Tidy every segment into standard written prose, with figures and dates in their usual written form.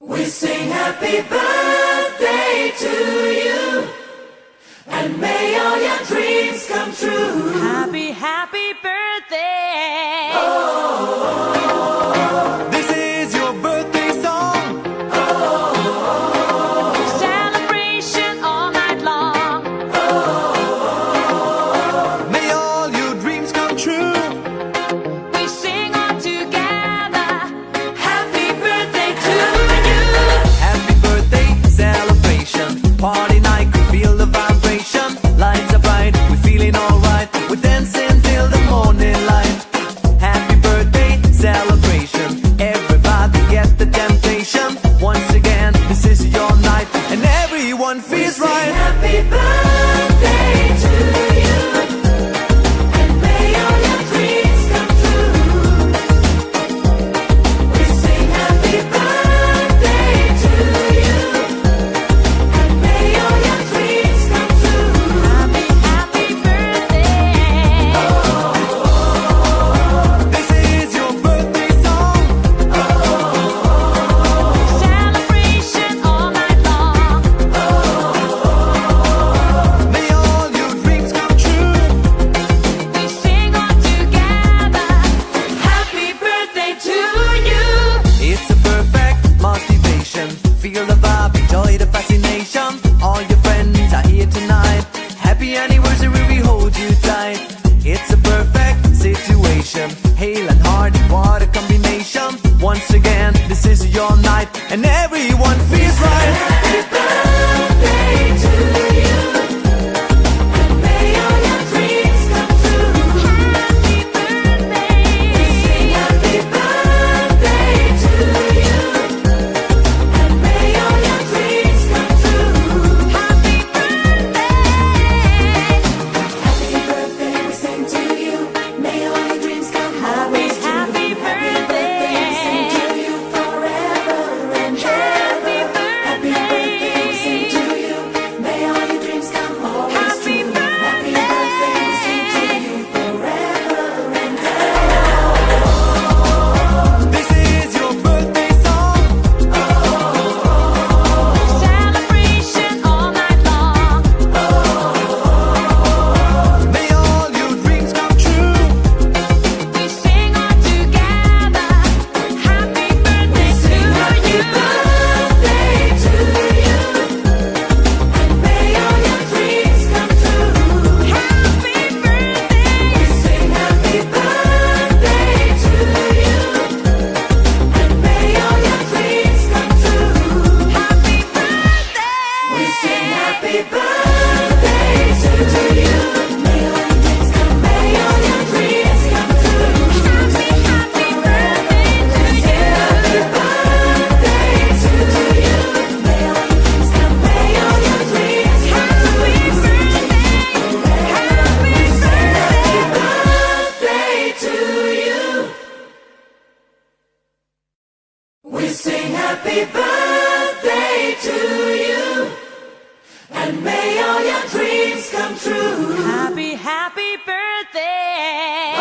We sing happy birthday to you, and may all your dreams come true. Happy, happy birthday. This is your birthday song. Celebration all night long. May all your dreams come true. We sing all together. Happy birthday to you. Happy birthday celebration. Party night, feel the vibration. Lights are bright, we're feeling alright. We're dancing till the morning light. Happy birthday celebration. Everybody get the temptation. Once again, this is your night, and everyone feels right. Happy birthday to you, and may all your dreams come true. We sing happy birthday to you, and may all your dreams come true. Happy, happy birthday. This is your birthday song. Celebration all night long. May all your dreams come true. We sing all together. Happy birthday to you. It's a perfect motivation. Feel the vibe, enjoy the fascination. All your friends are here tonight. Happy anniversary, we hold you tight. It's a perfect situation. Hale and hearty, what a combination. Once again, this is your night, and everyone feels right. Happy birthday to you, and may all your dreams come true. Happy birthday. We sing happy birthday to you, and may all your dreams come true. Happy birthday. Happy birthday, we sing to you. May all your dreams come always true. Happy birthday. We sing to you forever and ever. Happy birthday, we sing to you. May all your dreams come always Happy true. Happy birthday, we sing to you forever and This is your birthday song. Celebration all night long. May all your dreams come true. We sing all together. Happy birthday to you. birthday to you, and may all your dreams come true. Happy birthday. We sing happy birthday to you, and may all your dreams come true. Happy birthday. We sing happy birthday to you. May all your dreams come, may all your dreams come true. Happy, happy birthday to you. Happy birthday to you. May all your dreams come, may all your dreams come Happy true. birthday. Happy birthday. Birthday to you. We sing happy birthday to you, and may all your dreams come true. Happy, happy birthday.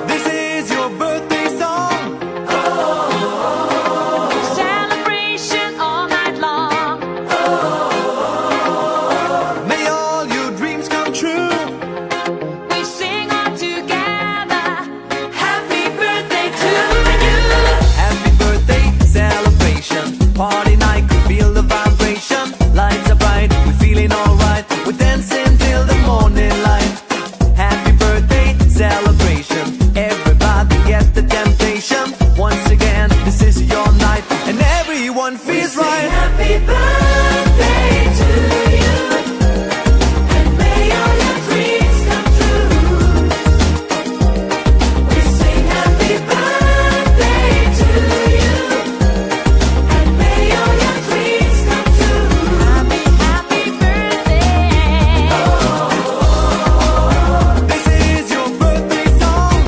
This is your birthday song. Celebration all night long. May all your dreams come true. We sing all together. Happy birthday to you. Happy birthday celebration. Party night, feel the vibration. Lights are bright, we're feeling alright. We're dancing till the morning light. Happy birthday celebration. Everybody get the temptation. Once again, this is your night, and everyone feels right. Happy birthday to you, and may all your dreams come true. We sing happy birthday to you, and may all your dreams come true. Happy, happy birthday. This is your birthday song.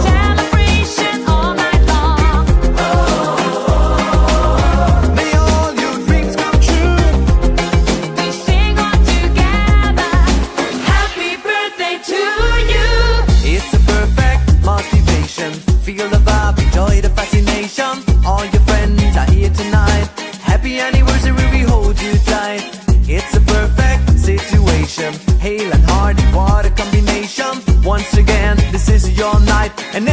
Celebration all night long. joy, the fascination. All your friends are here tonight. Happy anniversary, we hold you tight. It's a perfect situation. Hale and Hardy, what a combination. Once again, this is your night. And